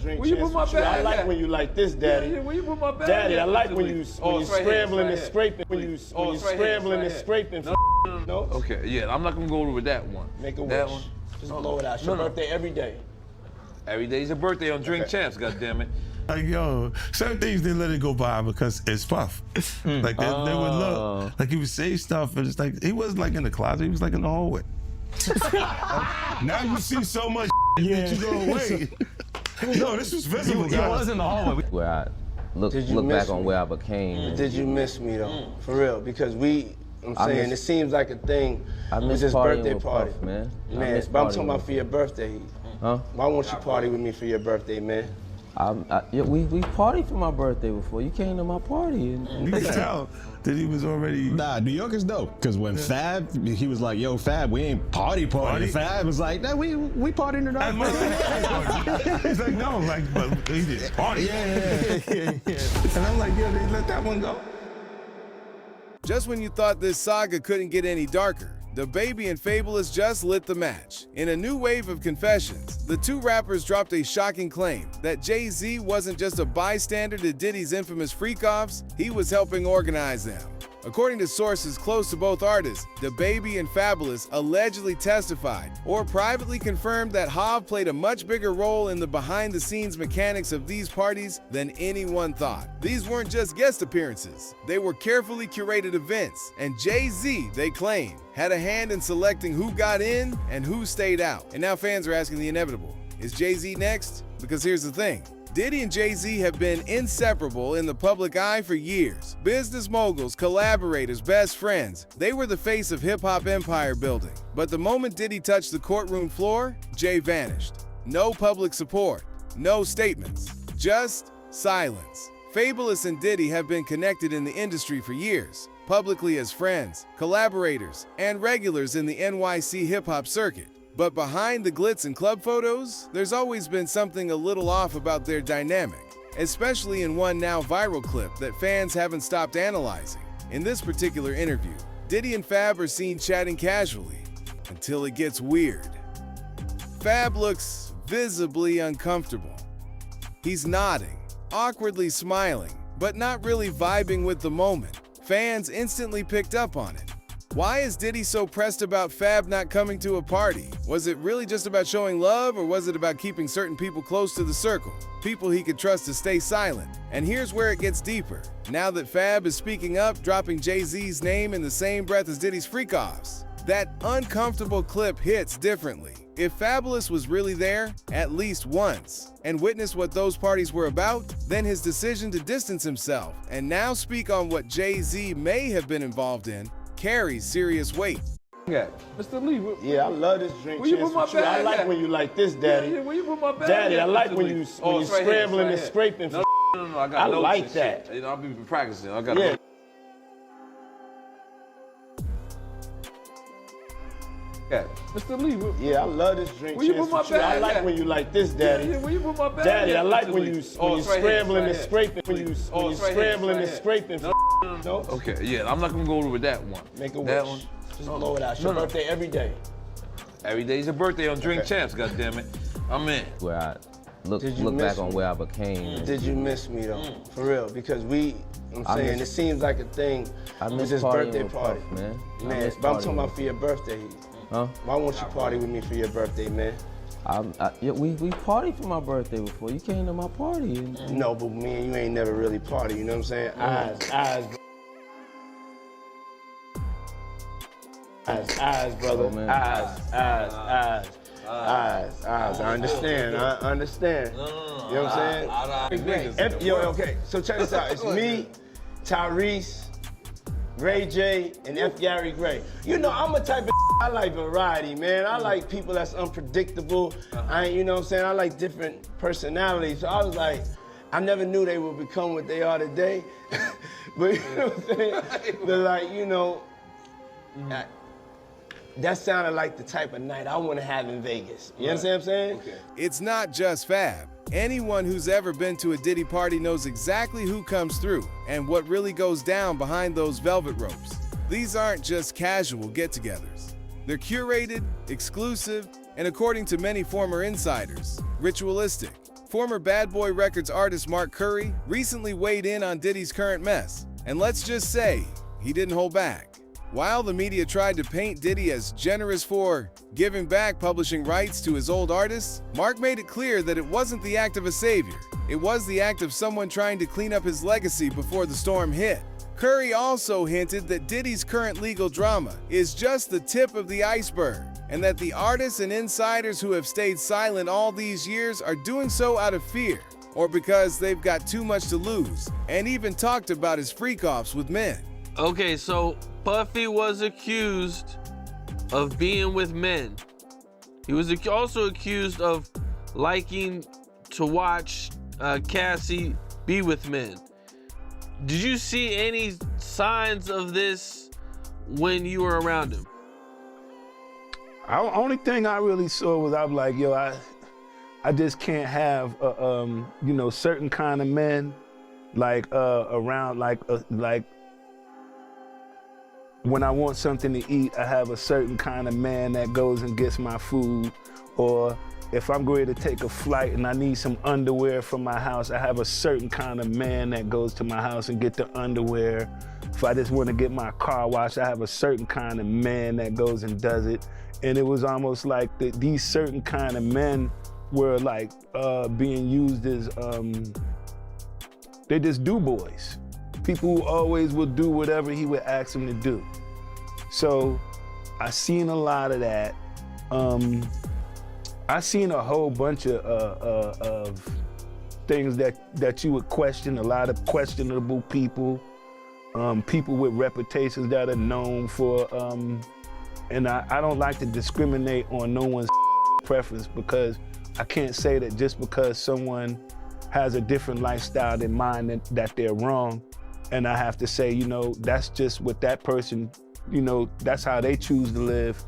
drink Where you chance put my with you. bag I like at? when you like this, Daddy. Yeah, where you put my bag Daddy, at? I like when you It's scrambling right and here. scraping. When you scrambling and scraping. No. Okay, yeah, I'm not gonna go with that one. Make a that wish. one. Just blow it out. It's your birthday every day. Every day's your birthday on Drink Champs, goddammit. Like, yo, certain things they let it go by because it's Puff. Like, they would look. Like, he would say stuff, and it's like, he wasn't like in the closet, he was like in the hallway. Now you see so much that you go, wait. No, this was visible, He was in the hallway. Where I look back on where I became. Did you miss me, though? For real, because I'm saying, it seems like a thing. I miss his partying birthday with party. Puff, man. Man, but I'm talking about for your birthday. Huh? Why won't you party with me for your birthday, man? We partied for my birthday before. You came to my party. You could tell that he was already... Nah, New York is dope. Because when Fab, he was like, yo, Fab, we ain't party. Fab was like, nah, we partying tonight. He's like, no, like, but he did party. Yeah. And I'm like, yo, they let that one go. Just when you thought this saga couldn't get any darker, DaBaby and Fabolous just lit the match. In a new wave of confessions, the two rappers dropped a shocking claim that Jay-Z wasn't just a bystander to Diddy's infamous freakoffs, he was helping organize them. According to sources close to both artists, DaBaby and Fabolous allegedly testified or privately confirmed that Hav played a much bigger role in the behind-the-scenes mechanics of these parties than anyone thought. These weren't just guest appearances. They were carefully curated events, and Jay-Z, they claim, had a hand in selecting who got in and who stayed out. And now fans are asking the inevitable. Is Jay-Z next? Because here's the thing. Diddy and Jay-Z have been inseparable in the public eye for years. Business moguls, collaborators, best friends. They were the face of hip-hop empire building. But the moment Diddy touched the courtroom floor, Jay vanished. No public support, no statements, just silence. Fabolous and Diddy have been connected in the industry for years, publicly as friends, collaborators, and regulars in the NYC hip-hop circuit. But behind the glitz and club photos, there's always been something a little off about their dynamic, especially in one now viral clip that fans haven't stopped analyzing. In this particular interview, Diddy and Fab are seen chatting casually until it gets weird. Fab looks visibly uncomfortable. He's nodding, awkwardly smiling, but not really vibing with the moment. Fans instantly picked up on it. Why is Diddy so pressed about Fab not coming to a party? Was it really just about showing love, or was it about keeping certain people close to the circle? People he could trust to stay silent. And here's where it gets deeper. Now that Fab is speaking up, dropping Jay-Z's name in the same breath as Diddy's freakoffs, that uncomfortable clip hits differently. If Fabolous was really there, at least once, and witnessed what those parties were about, then his decision to distance himself and now speak on what Jay-Z may have been involved in carries serious weight. Yeah, Mr. Lee. Yeah, I love this drink Where you chance put my with you. I bag like at? when you like this, Daddy. Yeah, where you put my bag Daddy, at, I like Mr. when Lee? you It's right here, scrambling it's and right scraping. No, I got I notes like and that. shit. You know, I'll be practicing. I got Yeah. Yeah, Mr. Lee. Yeah, I love this drink Where you chance put my with you. I bag like at? when you like this, Daddy. Yeah, where you put my bag Daddy, at, I like Mr. when Lee? you It's right here, scrambling and it's right scraping. When you it's right here, scrambling it's and right scraping. No. Okay, yeah, I'm not gonna go with that one. Make a wish. That one. Just blow it out. It's your birthday every day. Every day's your birthday on Drink Champs, goddammit. I'm in. Where I look miss back on me? where I became. Did you miss me, though? For real, because I'm saying, it seems like a thing. I It's miss his partying birthday with party. Puff, man. Man, but I'm talking about for your birthday. Huh? Why won't you party with me for your birthday, man? We partied for my birthday before. You came to my party. No, but me and you ain't never really party, you know what I'm saying? Eyes, brother. Oh, man. Eyes. I understand. You know what I'm saying? Okay, so check this out. It's me, Tyrese, Ray J, and F. Gary Gray. You know, I'm a type of I like variety, man. I like people that's unpredictable. You know what I'm saying? I like different personalities. So I was like, I never knew they would become what they are today. But you know what I'm saying? But like, you know, that sounded like the type of night I want to have in Vegas. You understand what I'm saying? Okay. It's not just Fab. Anyone who's ever been to a Diddy party knows exactly who comes through and what really goes down behind those velvet ropes. These aren't just casual get-togethers. They're curated, exclusive, and according to many former insiders, ritualistic. former Bad Boy Records artist Mark Curry recently weighed in on Diddy's current mess. And let's just say, he didn't hold back. While the media tried to paint Diddy as generous for giving back publishing rights to his old artists, Mark made it clear that it wasn't the act of a savior. It was the act of someone trying to clean up his legacy before the storm hit. Curry also hinted that Diddy's current legal drama is just the tip of the iceberg, and that the artists and insiders who have stayed silent all these years are doing so out of fear, or because they've got too much to lose, and even talked about his freakoffs with men. Okay, so Puffy was accused of being with men. He was also accused of liking to watch Cassie be with men. Did you see any signs of this when you were around him? Only thing I really saw was I was like, yo, I just can't have you know, certain kind of men like around like when I want something to eat, I have a certain kind of man that goes and gets my food. Or if I'm going to take a flight and I need some underwear from my house, I have a certain kind of man that goes to my house and get the underwear. If I just want to get my car washed, I have a certain kind of man that goes and does it. And it was almost like these certain kind of men were like being used as, they just do boys. People who always would do whatever he would ask them to do. So I seen a lot of that. I seen a whole bunch of things that you would question, a lot of questionable people, people with reputations that are known for, and I don't like to discriminate on no one's preference, because I can't say that just because someone has a different lifestyle than mine that they're wrong. And I have to say, you know, that's just what that person, you know, that's how they choose to live.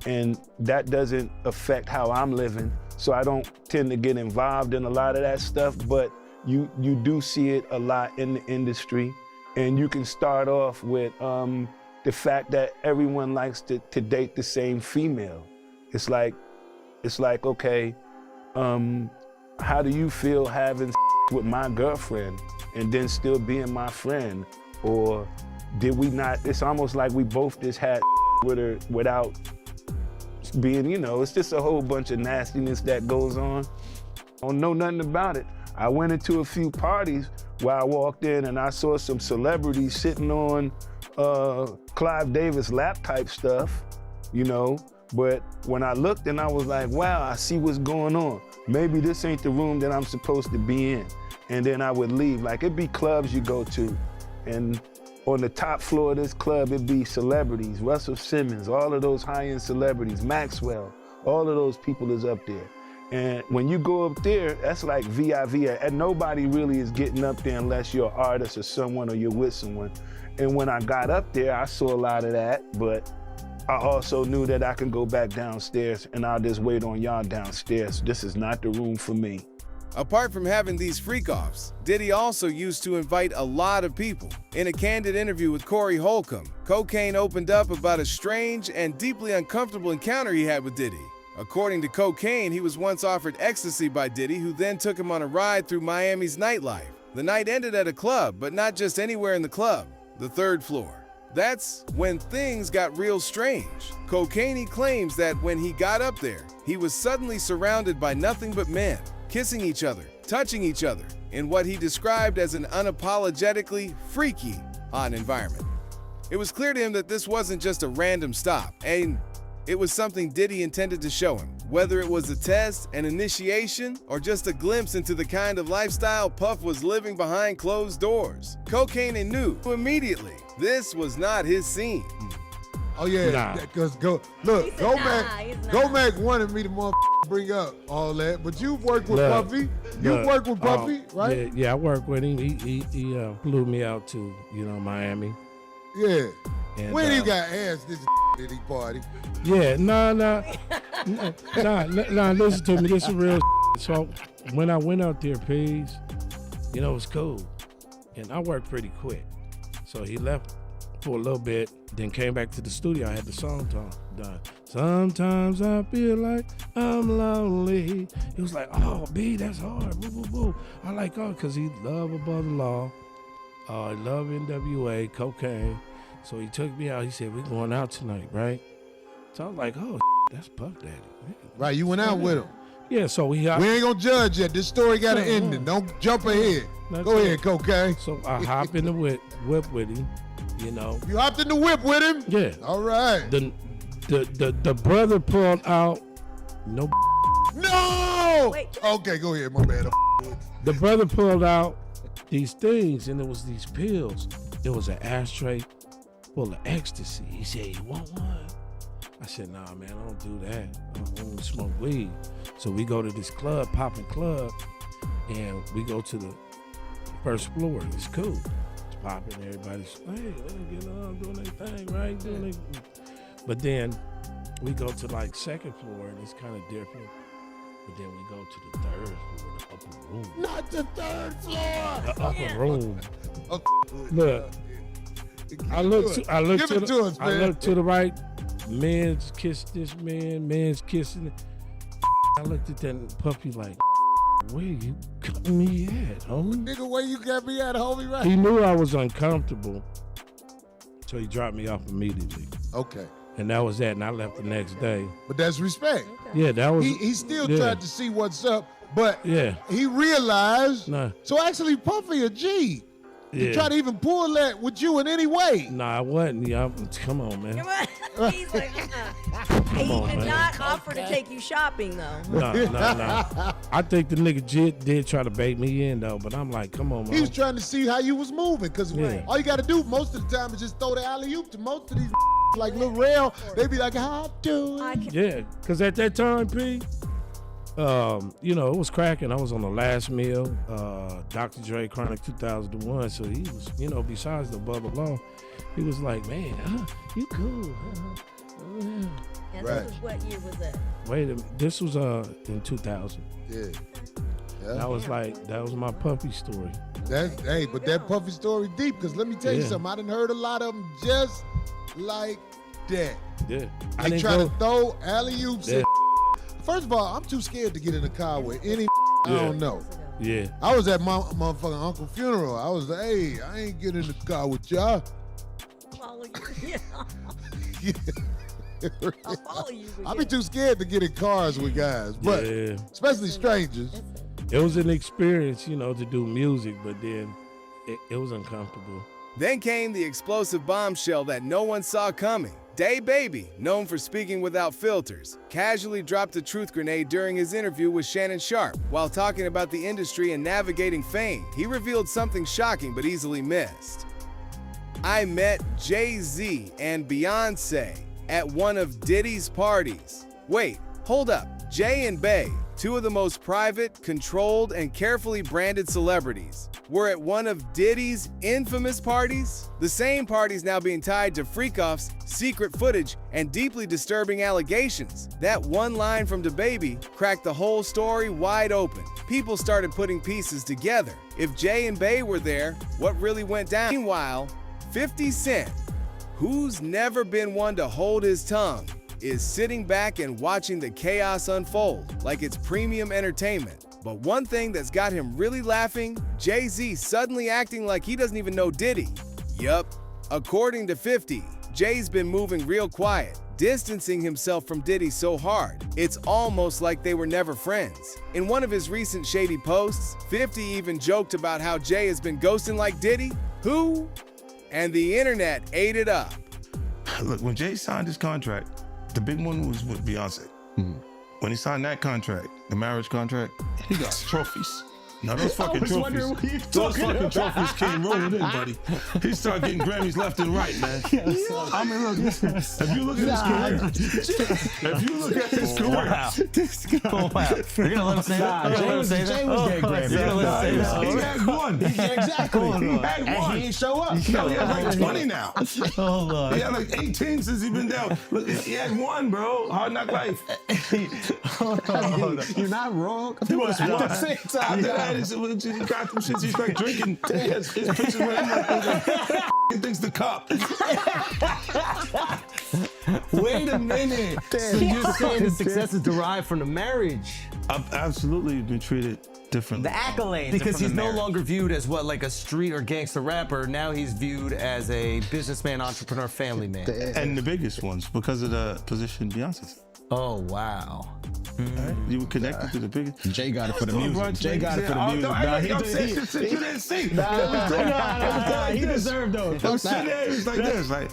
And that doesn't affect how I'm living. So I don't tend to get involved in a lot of that stuff, but you do see it a lot in the industry. And you can start off with the fact that everyone likes to date the same female. It's like, okay, how do you feel having with my girlfriend and then still being my friend? Or did we not, it's almost like we both just had with her without being, you know, it's just a whole bunch of nastiness that goes on. I don't know nothing about it. I went into a few parties where I walked in and I saw some celebrities sitting on Clive Davis lap type stuff, you know, but when I looked and I was like, wow, I see what's going on. Maybe this ain't the room that I'm supposed to be in. And then I would leave. Like, it'd be clubs you go to, and on the top floor of this club, it'd be celebrities, Russell Simmons, all of those high-end celebrities, Maxwell, all of those people is up there. And when you go up there, that's like VIV, and nobody really is getting up there unless you're an artist or someone or you're with someone. And when I got up there, I saw a lot of that, but I also knew that I can go back downstairs and I'll just wait on y'all downstairs. This is not the room for me. Apart from having these freak-offs, Diddy also used to invite a lot of people. In a candid interview with Corey Holcomb, Cocaine opened up about a strange and deeply uncomfortable encounter he had with Diddy. According to Cocaine, he was once offered ecstasy by Diddy, who then took him on a ride through Miami's nightlife. The night ended at a club, but not just anywhere in the club, the third floor. That's when things got real strange. Cocaine claims that when he got up there, he was suddenly surrounded by nothing but men, kissing each other, touching each other, in what he described as an unapologetically freaky hot environment. It was clear to him that this wasn't just a random stop, and it was something Diddy intended to show him, whether it was a test, an initiation, or just a glimpse into the kind of lifestyle Puff was living behind closed doors. Cocaine knew immediately this was not his scene. Oh yeah, because Go-Mac wanted me to bring up all that, but you've worked with Puffy. You worked with Puffy, right? Yeah, I worked with him. He flew me out to, Miami. Yeah. And, when you got asked this at his party? Yeah, nah, listen to me, this is real. So when I went out there, Peas, it was cool. And I worked pretty quick. So he left for a little bit, then came back to the studio. I had the song done. Sometimes I feel like I'm lonely. He was like, oh, B, that's hard. Boo, boo, boo. I like, oh, because he loved Above the Law. He loved NWA, cocaine. So he took me out. He said, we're going out tonight, right? So I was like, oh, that's Puff Daddy. Man. Right, you went out with him. Yeah, so we ain't gonna judge yet. This story got an ending. Don't jump ahead. Go ahead, cocaine. So I hop in the whip with him, you know. You hopped in the whip with him? Yeah. All right. The brother pulled out no. Wait. Okay, go ahead, my bad. The brother pulled out these things, and it was these pills. There was an ashtray full of ecstasy. He said, you want one? I said, nah, man, I don't do that. I don't smoke weed. So we go to this club, popping club, and we go to the first floor. It's cool. It's popping. Everybody's, hey, get on, doing their thing, right? Doing their... But then we go to like second floor, and it's kind of different. But then we go to the third floor, the upper room. Not the third floor. The upper room. Okay. Look, I look to the right. Men's kiss this man. Man's kissing. I looked at that puppy like, where you got me at, homie? Nigga, where you got me at, homie? Right. He knew I was uncomfortable, so he dropped me off immediately. Okay. And that was that, and I left the next day. But that's respect. Yeah, that was. He still tried to see what's up, but yeah, he realized. Nah. So actually, Puffy a G. Yeah. He tried to even pull that with you in any way. Nah, I wasn't. Yeah, come on, man. Come on. He's like, he did not offer to take you shopping, though. Nah. I think the nigga did try to bait me in, though, but I'm like, come on, man. He was trying to see how you was moving, because all you got to do most of the time is just throw the alley-oop to most of these like Lil Rel. They be like, how doing? Yeah, because at that time, P, you know, it was cracking. I was on the last meal, Dr. Dre Chronic 2001. So he was, you know, besides the Above the Law, he was like, man, you cool. And this was what year was that? Wait a minute, this was in 2000. Yeah. That was like, that was my Puffy story. But that Puffy story deep, because let me tell you something, I done heard a lot of them just like that. Yeah. They try to throw alley-oops. Yeah. First of all, I'm too scared to get in the car with any I don't know. Yeah. I was at my motherfucking uncle's funeral. I was like, hey, I ain't getting in the car with y'all. Follow you. I'll follow you. I be too scared to get in cars with guys, but especially strangers. It was an experience, you know, to do music, but then it was uncomfortable. Then came the explosive bombshell that no one saw coming. DaBaby, known for speaking without filters, casually dropped a truth grenade during his interview with Shannon Sharpe. While talking about the industry and navigating fame, he revealed something shocking but easily missed. I met Jay-Z and Beyonce at one of Diddy's parties. Wait, hold up. Jay and Bay, two of the most private, controlled, and carefully branded celebrities, were at one of Diddy's infamous parties? The same parties now being tied to freakoffs, secret footage, and deeply disturbing allegations. That one line from DaBaby cracked the whole story wide open. People started putting pieces together. If Jay and Bay were there, what really went down? Meanwhile, 50 Cent, who's never been one to hold his tongue, is sitting back and watching the chaos unfold like it's premium entertainment. But one thing that's got him really laughing, Jay-Z suddenly acting like he doesn't even know Diddy. Yup. According to 50, Jay's been moving real quiet, distancing himself from Diddy so hard, it's almost like they were never friends. In one of his recent shady posts, 50 even joked about how Jay has been ghosting like Diddy. Who? And the internet ate it up. Look, when Jay signed his contract, the big one was with Beyonce. When he signed that contract, the marriage contract, he got trophies. Now those fucking trophies, trophies came rolling in, buddy. He started getting Grammys left and right, man. I mean, look, if you look at his career, You're gonna let him say that? Jay was getting Grammys. He had one. Exactly. He had one. And he ain't show up. He has like 20 now. Hold on. He had like 18 since he been down. Look, he had one, bro. Hard Knock Life. You're not wrong. He was one. At the same time. mad. He got them shits. He's like drinking. His pictures with him like he thinks the cup. Wait a minute. So you're saying the success is derived from the marriage? I've absolutely been treated differently. The accolades. Because he's no marriage. longer viewed as what, like a street or gangster rapper. Now he's viewed as a businessman, entrepreneur, family man. And the biggest ones because of the position Beyonce's. Oh, wow. Right? You were connected to the biggest. Jay got it for the music. Jay got it for the music. You didn't see. He deserved those. I'm sitting there, it's like this, like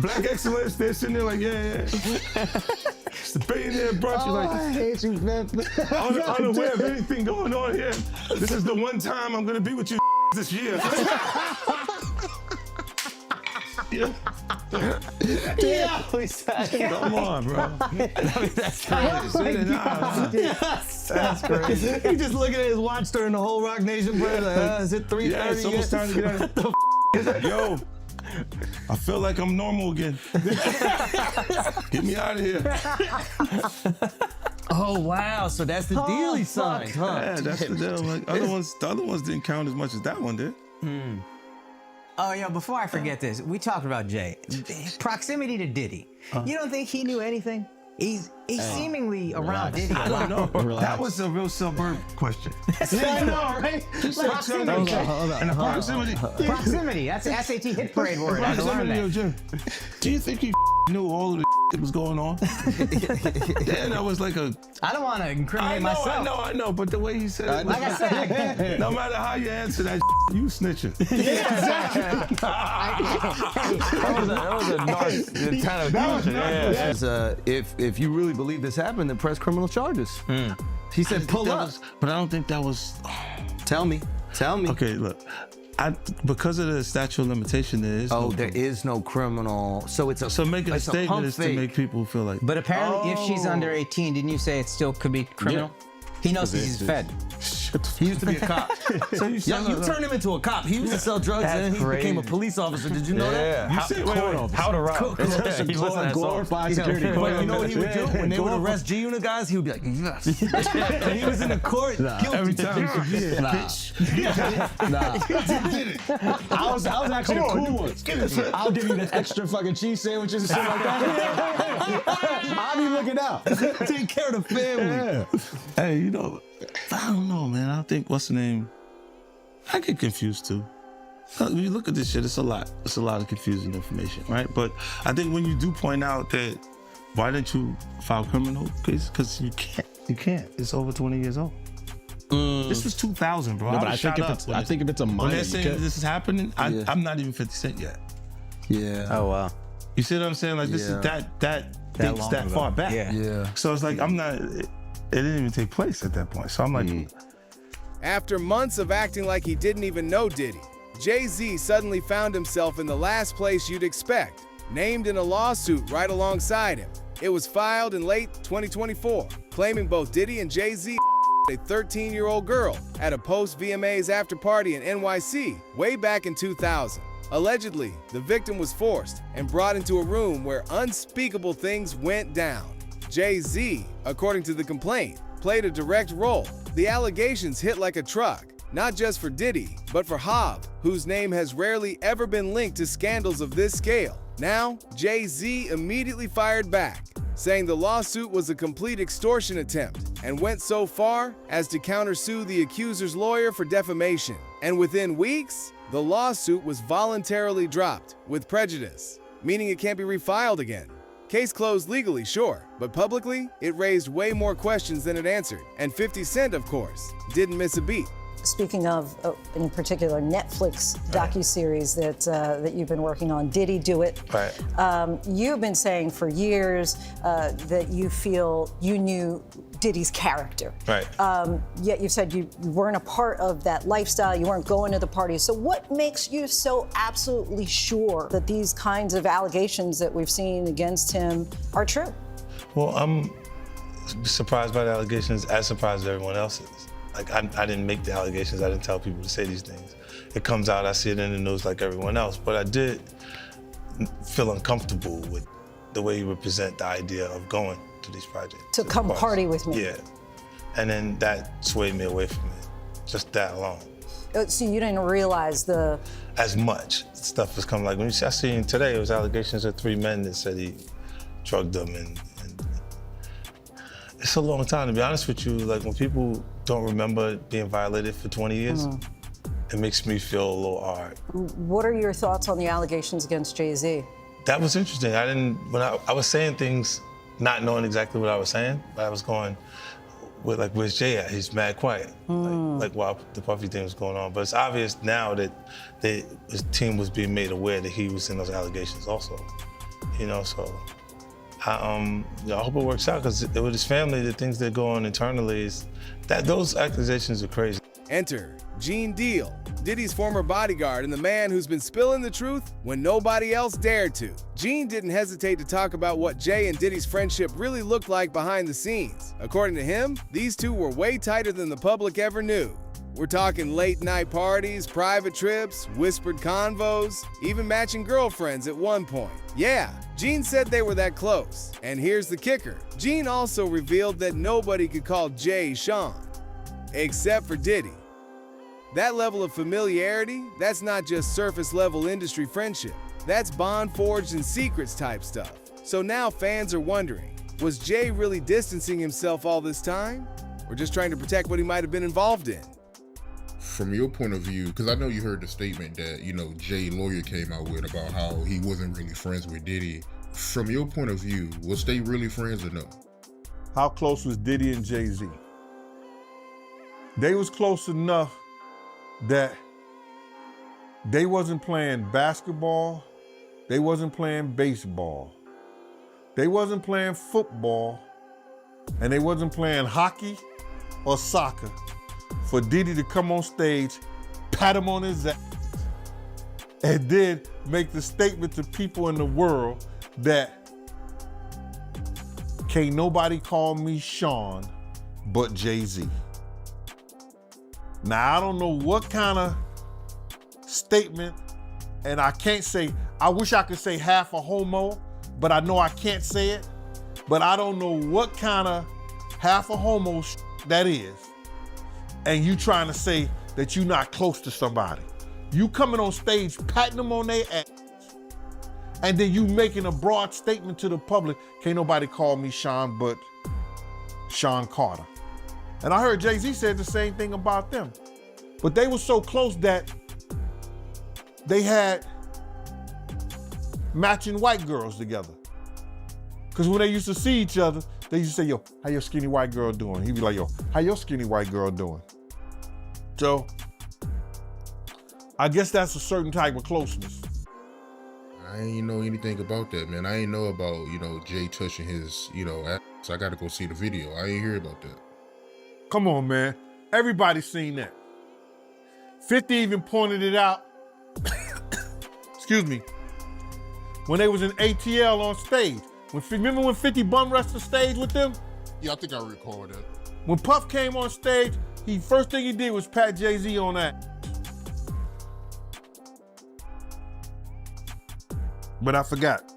Black excellence. They're sitting there like, yeah. It's the billionaire brunch. You're like, I hate you, man. unaware of anything going on here. This is the one time I'm gonna be with you this year. Yeah. Come on, bro. That's crazy. That's crazy. He's just looking at his watch during the whole Rock Nation, bro. Like, is it 3:30? Yeah, it's almost time to get out of here. Yo, I feel like I'm normal again. Get me out of here. Oh wow, so that's the deal he signed, huh? Yeah, that's the deal. Like, the other ones didn't count as much as that one did. Oh, yeah, before I forget this, we talked about Jay. Proximity to Diddy. You don't think he knew anything? He's seemingly around Diddy a lot. No, that was a real suburb question. Yeah, I know, right? Proximity. And the proximity. Proximity. That's the SAT hit parade word. I learned Proximity, that. Jim. Do you think he knew all of the that was going on? Yeah, that was like a. I don't want to incriminate myself. I know, but the way he said it. Like I said, No matter how you answer that, you snitching. That was a nice kind of question. If you really believe this happened, then press criminal charges. He said pull up. But I don't think that was. Tell me. Okay, look. Because of the statute of limitation, there is. There is no criminal. So it's a. So making a it's statement pump is fake. to make people feel like. but apparently if she's under 18, didn't you say it still could be criminal? He knows he's fed. He used to be a cop. So you turned him into a cop. He used to sell drugs and then he became a police officer. Did you know that? How to rob. Glorified security. But you know what he would do? When they would arrest G-Unit guys, he would be like, yes. And he was in the court guilty. Every time. I was actually the cool one. I'll give you the extra fucking cheese sandwiches and shit like that. I'll be looking out. Take care of the family. Hey, you know, I don't know, man. I think, what's the name? I get confused too. When you look at this shit, it's a lot. It's a lot of confusing information, right? But I think when you do point out that, why didn't you file criminal case? Because you can't. You can't. It's over 20 years old. This was 2000, bro. No, but I think if it's a minor, when they're saying this is happening, I'm not even 50 Cent yet. Yeah. Oh, wow. You see what I'm saying? Like, this is that dates that far back. Yeah. So it's like, it didn't even take place at that point. So I'm like, After months of acting like he didn't even know Diddy, Jay-Z suddenly found himself in the last place you'd expect, named in a lawsuit right alongside him. It was filed in late 2024, claiming both Diddy and Jay-Z a 13-year-old girl at a post-VMAs after party in NYC way back in 2000. Allegedly, the victim was forced and brought into a room where unspeakable things went down. Jay-Z, according to the complaint, played a direct role. The allegations hit like a truck, not just for Diddy, but for Hob, whose name has rarely ever been linked to scandals of this scale. Now, Jay-Z immediately fired back, saying the lawsuit was a complete extortion attempt and went so far as to countersue the accuser's lawyer for defamation. And within weeks, the lawsuit was voluntarily dropped with prejudice, meaning it can't be refiled again. Case closed legally, sure, but publicly, it raised way more questions than it answered. And 50 Cent, of course, didn't miss a beat. Speaking of, in particular, Netflix docuseries that you've been working on, Diddy Do It. Right. You've been saying for years that you feel you knew Diddy's character. Right. Yet you said you weren't a part of that lifestyle, you weren't going to the parties. So what makes you so absolutely sure that these kinds of allegations that we've seen against him are true? well, I'm surprised by the allegations, as surprised as everyone else is. Like, I didn't make the allegations. I didn't tell people to say these things. It comes out, I see it in the news like everyone else. But I did feel uncomfortable with the way you would present the idea of going to these projects. To come party with me. Yeah. And then that swayed me away from it, just that alone. So you didn't realize the... As much stuff was coming, like when I seen today, it was allegations of 3 men that said he drugged them, and it's a long time, to be honest with you. Like when people don't remember being violated for 20 years, it makes me feel a little hard. What are your thoughts on the allegations against Jay-Z? That was interesting. When I was saying things, not knowing exactly what I was saying, but I was going, where's Jay at? He's mad quiet. Like while the Puffy thing was going on. But it's obvious now that his team was being made aware that he was in those allegations also. You know, so I hope it works out, because with his family, the things that go on internally is those accusations are crazy. Enter Gene Deal, Diddy's former bodyguard and the man who's been spilling the truth when nobody else dared to. Gene didn't hesitate to talk about what Jay and Diddy's friendship really looked like behind the scenes. According to him, these two were way tighter than the public ever knew. We're talking late night parties, private trips, whispered convos, even matching girlfriends at one point. Yeah, Gene said they were that close. And here's the kicker. Gene also revealed that nobody could call Jay Sean, except for Diddy. That level of familiarity, that's not just surface level industry friendship. That's bond forged in secrets type stuff. So now fans are wondering, was Jay really distancing himself all this time? Or just trying to protect what he might have been involved in? From your point of view, because I know you heard the statement that, Jay lawyer came out with about how he wasn't really friends with Diddy. From your point of view, was they really friends or no? How close was Diddy and Jay-Z? They was close enough that they wasn't playing basketball, they wasn't playing baseball, they wasn't playing football, and they wasn't playing hockey or soccer for Diddy to come on stage, pat him on his ass, and then make the statement to people in the world that can't nobody call me Sean but Jay-Z. Now, I don't know what kind of statement, and I can't say, I wish I could say half a homo, but I know I can't say it, but I don't know what kind of half a homo that is. And you trying to say that you're not close to somebody. You coming on stage, patting them on their ass, and then you making a broad statement to the public, can't nobody call me Sean but Sean Carter. And I heard Jay-Z said the same thing about them. But they were so close that they had matching white girls together. Because when they used to see each other, they used to say, yo, how your skinny white girl doing? He'd be like, yo, how your skinny white girl doing? So, I guess that's a certain type of closeness. I ain't know anything about that, man. I ain't know about, Jay touching his, ass. So I gotta go see the video. I ain't hear about that. Come on, man. Everybody's seen that. 50 even pointed it out. Excuse me. When they was in ATL on stage. Remember when 50 bum rushed the stage with them? Yeah, I think I recall that. When Puff came on stage, first thing he did was pat Jay-Z on that. But I forgot.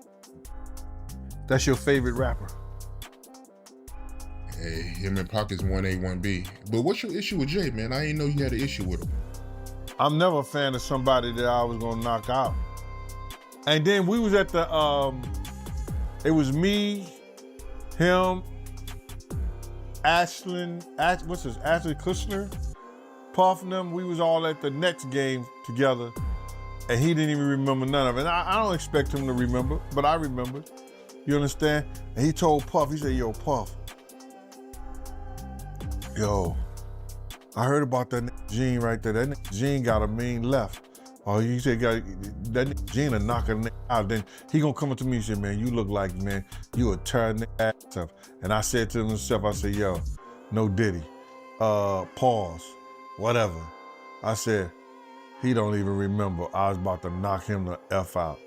That's your favorite rapper. Hey, him and Pac is 1A, 1B. But what's your issue with Jay, man? I didn't know you had an issue with him. I'm never a fan of somebody that I was gonna knock out. And then we was at the, it was me, him, Ashley Kushner, Puff and them. We was all at the next game together, and he didn't even remember none of it. And I don't expect him to remember, but I remembered. You understand? And he told Puff, he said, yo, Puff, yo, I heard about that Gene right there. That Gene got a mean left. Oh, he said, that Gene a knock a out. Then he gonna come up to me and say, man, you look like, man, you a tear ass up. And I said to himself, I said, yo, no Diddy. Pause, whatever. I said, he don't even remember. I was about to knock him the F out.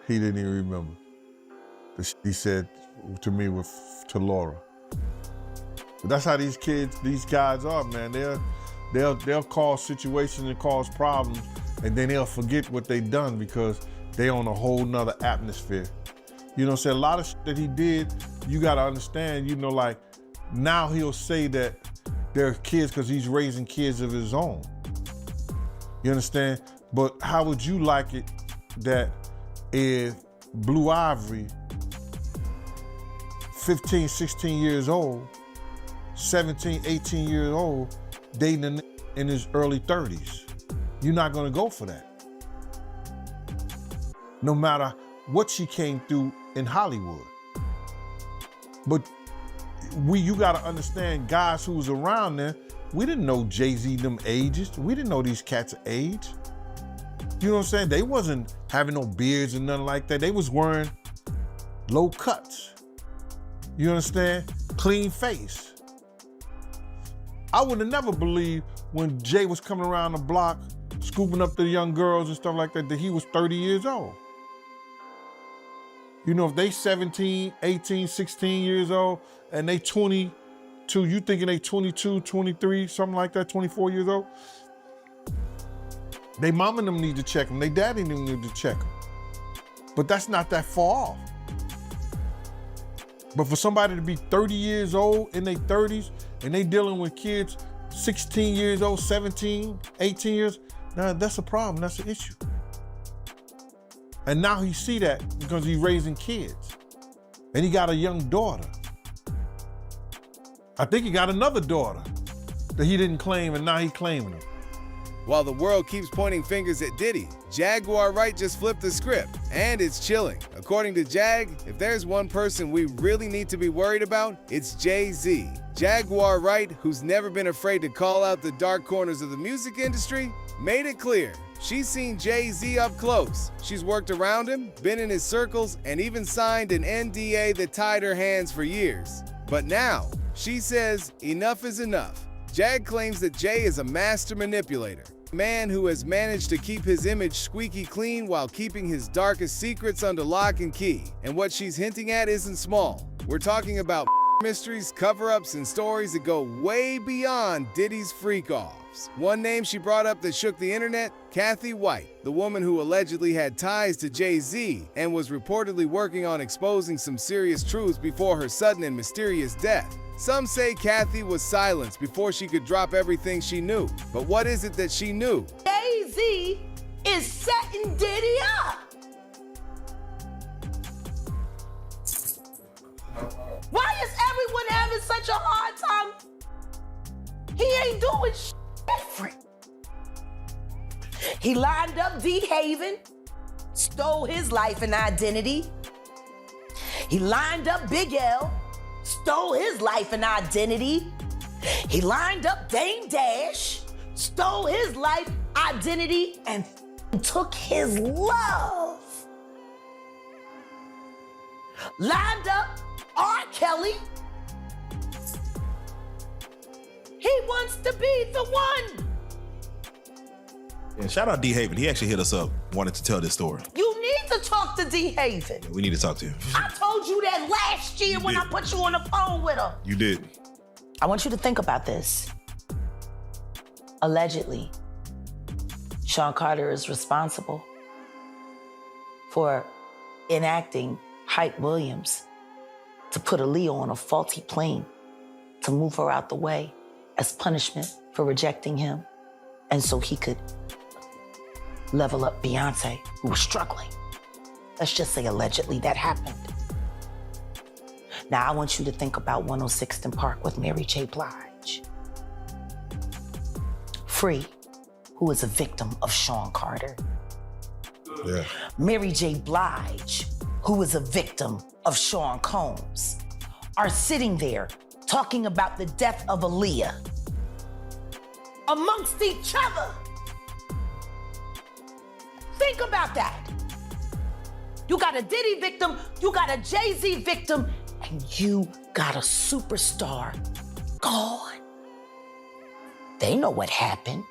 He didn't even remember. He said to me to Laura. But that's how these guys are, man. They'll cause situations and cause problems, and then they'll forget what they done because they on a whole nother atmosphere. You know what I'm saying? A lot of shit that he did, you gotta understand, like now he'll say that they're kids because he's raising kids of his own. You understand? But how would you like it that if Blue Ivory, 15, 16 years old, 17, 18 years old, dating a in his early 30s? You're not gonna go for that. No matter what she came through in Hollywood. But you gotta understand, guys who was around there, we didn't know Jay-Z them ages. We didn't know these cats' age. You know what I'm saying? They wasn't having no beards and nothing like that. They was wearing low cuts. You understand? Clean face. I would have never believed when Jay was coming around the block, scooping up the young girls and stuff like that he was 30 years old. You know, if they 17, 18, 16 years old, and they 22, you thinking they 22, 23, something like that, 24 years old? They mama and them need to check them. They daddy and them need to check them. But that's not that far off. But for somebody to be 30 years old in their 30s and they dealing with kids 16 years old, 17, 18 years, now that's a problem, that's an issue. And now he see that because he's raising kids. And he got a young daughter. I think he got another daughter that he didn't claim and now he's claiming her. While the world keeps pointing fingers at Diddy, Jaguar Wright just flipped the script, and it's chilling. According to Jag, if there's one person we really need to be worried about, it's Jay-Z. Jaguar Wright, who's never been afraid to call out the dark corners of the music industry, made it clear she's seen Jay-Z up close. She's worked around him, been in his circles, and even signed an NDA that tied her hands for years. But now, she says enough is enough. Jag claims that Jay is a master manipulator, a man who has managed to keep his image squeaky clean while keeping his darkest secrets under lock and key. And what she's hinting at isn't small. We're talking about mysteries, cover-ups, and stories that go way beyond Diddy's freak-offs. One name she brought up that shook the internet, Kathy White, the woman who allegedly had ties to Jay-Z and was reportedly working on exposing some serious truths before her sudden and mysterious death. Some say Kathy was silenced before she could drop everything she knew. But what is it that she knew? Jay-Z is setting Diddy up. Why is everyone having such a hard time? He ain't doing shit different. He lined up D. Haven, stole his life and identity. He lined up Big L, stole his life and identity. He lined up Dame Dash, stole his life, identity, and took his love. Lined up R. Kelly. He wants to be the one. Yeah, shout out D. Haven. He actually hit us up, wanted to tell this story. You need to talk to D. Haven. We need to talk to him. I told you that last year when I put you on the phone with him. You did. I want you to think about this. Allegedly, Sean Carter is responsible for enacting Hype Williams to put Aaliyah on a faulty plane to move her out the way as punishment for rejecting him, and so he could level up Beyonce, who was struggling. Let's just say allegedly that happened. Now I want you to think about 106th and Park with Mary J. Blige. Free, who is a victim of Sean Carter. Yeah. Mary J. Blige, who is a victim of Sean Combs, are sitting there talking about the death of Aaliyah amongst each other. Think about that. You got a Diddy victim, you got a Jay-Z victim, and you got a superstar gone. They know what happened.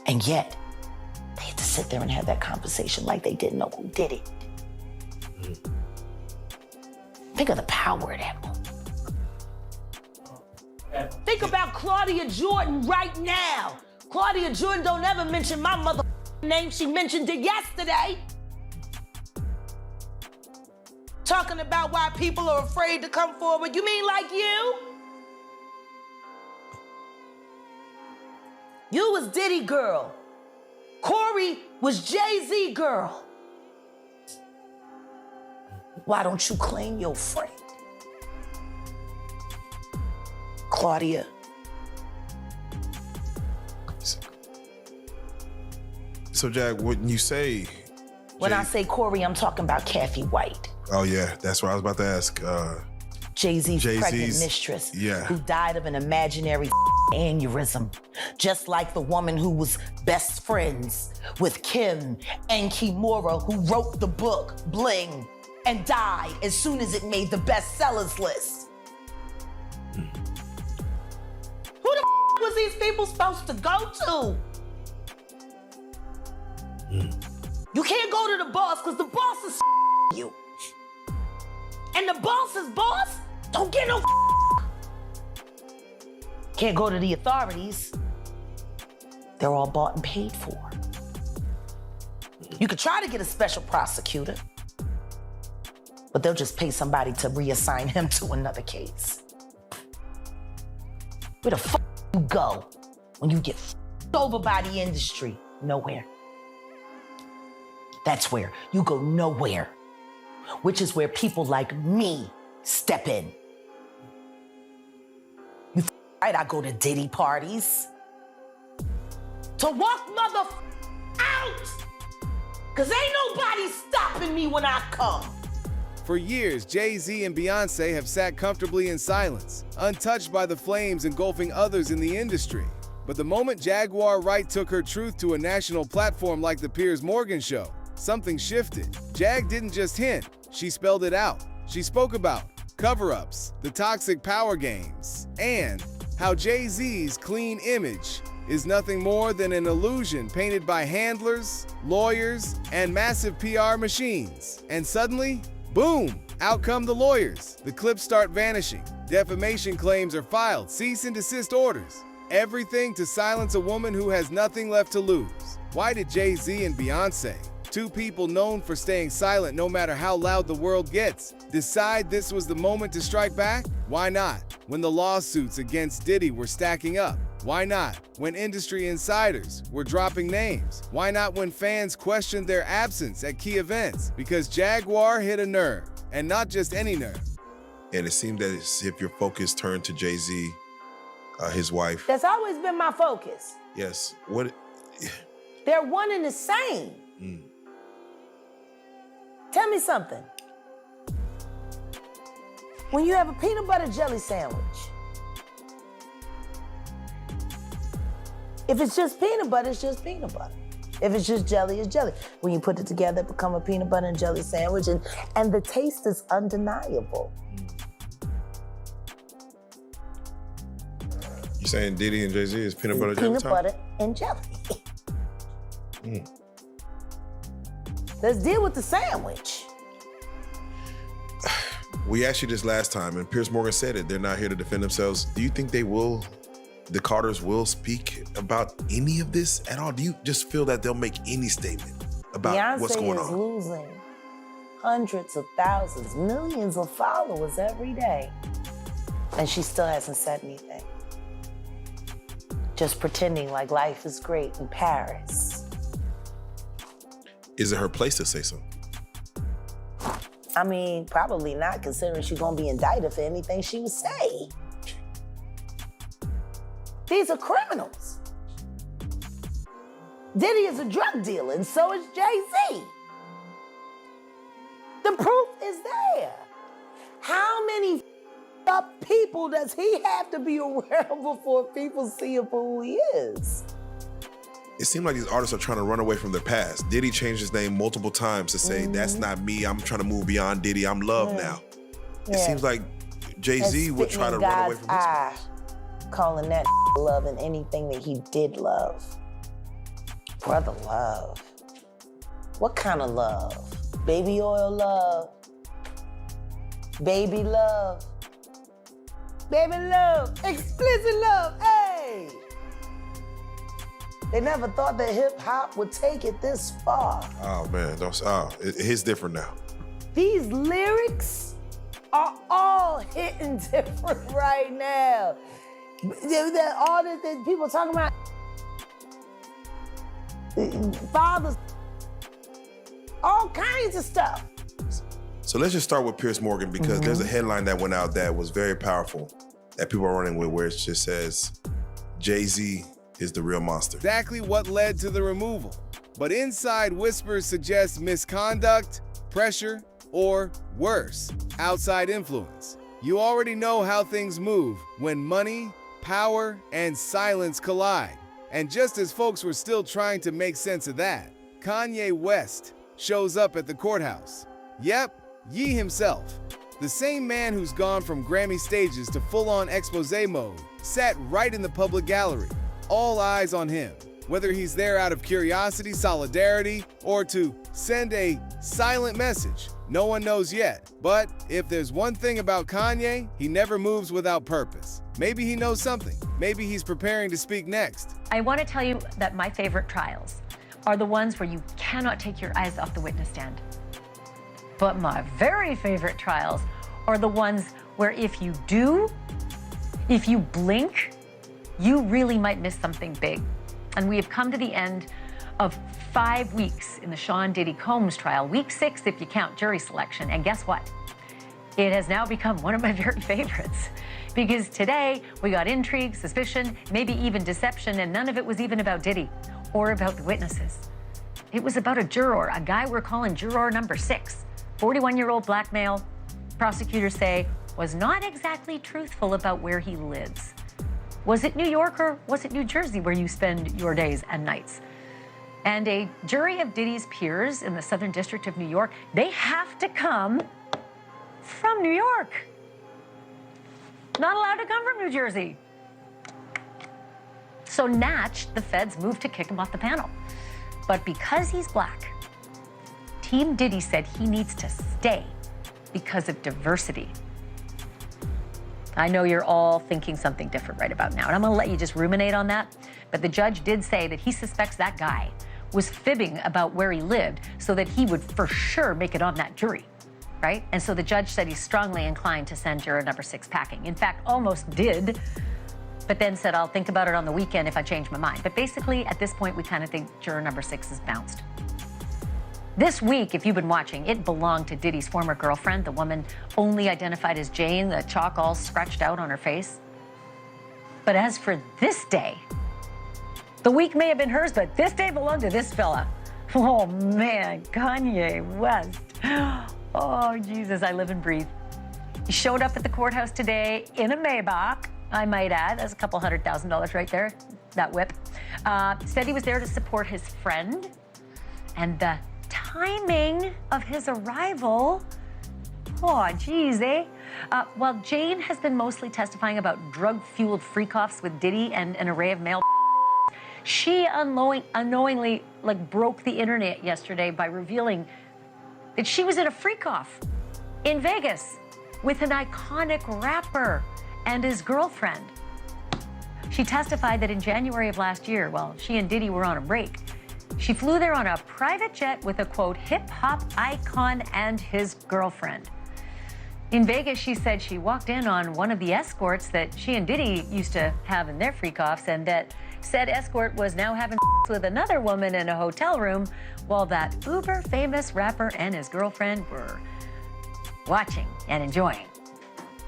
And yet, they had to sit there and have that conversation like they didn't know who did it. Think of the power of that moment. Think about Claudia Jordan right now. Claudia Jordan don't ever mention my mother name. She mentioned it yesterday. Talking about why people are afraid to come forward. You mean like you? You was Diddy girl. Corey was Jay-Z girl. Why don't you claim your friend? Claudia. So, Jag, when you say... When I say Corey, I'm talking about Kathy White. Oh, yeah, that's what I was about to ask. Jay-Z's pregnant mistress, who died of an imaginary aneurysm, just like the woman who was best friends with Kim and Kimura, who wrote the book Bling and died as soon as it made the bestsellers list. Who the was these people supposed to go to? You can't go to the boss because the boss is you. And the boss's boss don't get no. Can't go to the authorities. They're all bought and paid for. You could try to get a special prosecutor, but they'll just pay somebody to reassign him to another case. Where the fuck you go when you get over by the industry? Nowhere. That's where you go nowhere, which is where people like me step in. You right, I go to Diddy parties to walk mother out, cause ain't nobody stopping me when I come. For years, Jay-Z and Beyonce have sat comfortably in silence, untouched by the flames engulfing others in the industry. But the moment Jaguar Wright took her truth to a national platform like the Piers Morgan Show, something shifted. Jag didn't just hint, she spelled it out. She spoke about cover-ups, the toxic power games, and how Jay-Z's clean image is nothing more than an illusion painted by handlers, lawyers, and massive PR machines. And suddenly, boom, out come the lawyers. The clips start vanishing. Defamation claims are filed, cease and desist orders. Everything to silence a woman who has nothing left to lose. Why did Jay-Z and Beyonce, two people known for staying silent no matter how loud the world gets, decide this was the moment to strike back? Why not when the lawsuits against Diddy were stacking up? Why not when industry insiders were dropping names? Why not when fans questioned their absence at key events? Because Jaguar hit a nerve, and not just any nerve. And it seemed that as if your focus turned to Jay-Z, his wife. That's always been my focus. Yes. What? They're one and the same. Tell me something. When you have a peanut butter jelly sandwich, if it's just peanut butter, it's just peanut butter. If it's just jelly, it's jelly. When you put it together, it becomes a peanut butter and jelly sandwich, and the taste is undeniable. You saying Diddy and Jay-Z is peanut butter jelly? Peanut butter and jelly. Let's deal with the sandwich. We asked you this last time, and Piers Morgan said it. They're not here to defend themselves. Do you think they will, the Carters will speak about any of this at all? Do you just feel that they'll make any statement about what's going on? Beyonce is losing hundreds of thousands, millions of followers every day. And she still hasn't said anything. Just pretending like life is great in Paris. Is it her place to say so? I mean, probably not, considering she's gonna be indicted for anything she would say. These are criminals. Diddy is a drug dealer, and so is Jay-Z. The proof is there. How many up people does he have to be around before people see him for who he is? It seems like these artists are trying to run away from their past. Diddy changed his name multiple times to say, that's not me, I'm trying to move beyond Diddy, I'm Love now. It seems like Jay-Z would try to run away from his past. Calling that love and anything that he did love. Brother love. What kind of love? Baby oil love. Baby love. Baby love. Explicit love. Hey! They never thought that hip hop would take it this far. Oh man, it's different now. These lyrics are all hitting different right now. All the people talking about fathers, all kinds of stuff. So let's just start with Piers Morgan because there's a headline that went out that was very powerful that people are running with where it just says, Jay-Z is the real monster. Exactly what led to the removal. But inside whispers suggest misconduct, pressure, or worse, outside influence. You already know how things move when money, power, and silence collide. And just as folks were still trying to make sense of that, Kanye West shows up at the courthouse. Yep, Ye himself, the same man who's gone from Grammy stages to full-on expose mode, sat right in the public gallery. All eyes on him, whether he's there out of curiosity, solidarity, or to send a silent message. No one knows yet. But if there's one thing about Kanye, he never moves without purpose. Maybe he knows something. Maybe he's preparing to speak next. I want to tell you that my favorite trials are the ones where you cannot take your eyes off the witness stand. But my very favorite trials are the ones where if you do, if you blink, you really might miss something big. And we have come to the end of 5 weeks in the Sean Diddy Combs trial, week 6 if you count jury selection. And guess what? It has now become one of my very favorites. Because today we got intrigue, suspicion, maybe even deception, and none of it was even about Diddy or about the witnesses. It was about a juror, a guy we're calling juror number 6, 41-year-old black male, prosecutors say, was not exactly truthful about where he lives. Was it New York or was it New Jersey where you spend your days and nights? And a jury of Diddy's peers in the Southern District of New York, they have to come from New York. Not allowed to come from New Jersey. So Natch, the feds moved to kick him off the panel. But because he's black, Team Diddy said he needs to stay because of diversity. I know you're all thinking something different right about now, and I'm gonna let you just ruminate on that. But the judge did say that he suspects that guy was fibbing about where he lived so that he would for sure make it on that jury, right? And so the judge said he's strongly inclined to send juror number 6 packing. In fact, almost did, but then said, I'll think about it on the weekend if I change my mind. But basically, at this point, we kind of think juror number 6 is bounced. This week, if you've been watching, it belonged to Diddy's former girlfriend, the woman only identified as Jane, the chalk all scratched out on her face. But as for this day, the week may have been hers, but this day belonged to this fella. Oh man, Kanye West. Oh Jesus, I live and breathe. He showed up at the courthouse today in a Maybach, I might add. That's a couple $100,000 right there, that whip. Said he was there to support his friend, and the timing of his arrival, oh geez, eh? While Jane has been mostly testifying about drug-fueled freakoffs with Diddy and an array of male, she unknowingly broke the internet yesterday by revealing that she was in a freakoff in Vegas with an iconic rapper and his girlfriend. She testified that in January of last year, while she and Diddy were on a break, she flew there on a private jet with a, quote, hip-hop icon and his girlfriend. In Vegas, she said she walked in on one of the escorts that she and Diddy used to have in their freak-offs, and that said escort was now having with another woman in a hotel room while that uber-famous rapper and his girlfriend were watching and enjoying.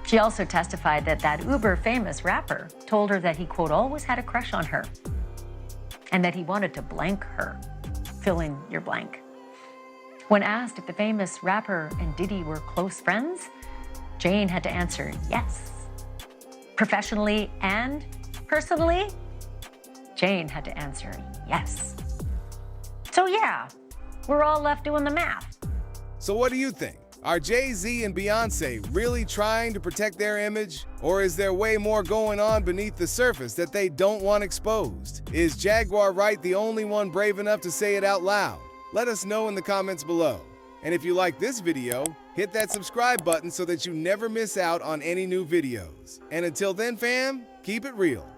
She also testified that that uber-famous rapper told her that he, quote, always had a crush on her, and that he wanted to blank her. Fill in your blank. When asked if the famous rapper and Diddy were close friends, Jane had to answer yes. Professionally and personally, Jane had to answer yes. So yeah, we're all left doing the math. So what do you think? Are Jay-Z and Beyonce really trying to protect their image? Or is there way more going on beneath the surface that they don't want exposed? Is Jaguar Wright the only one brave enough to say it out loud? Let us know in the comments below. And if you like this video, hit that subscribe button so that you never miss out on any new videos. And until then, fam, keep it real.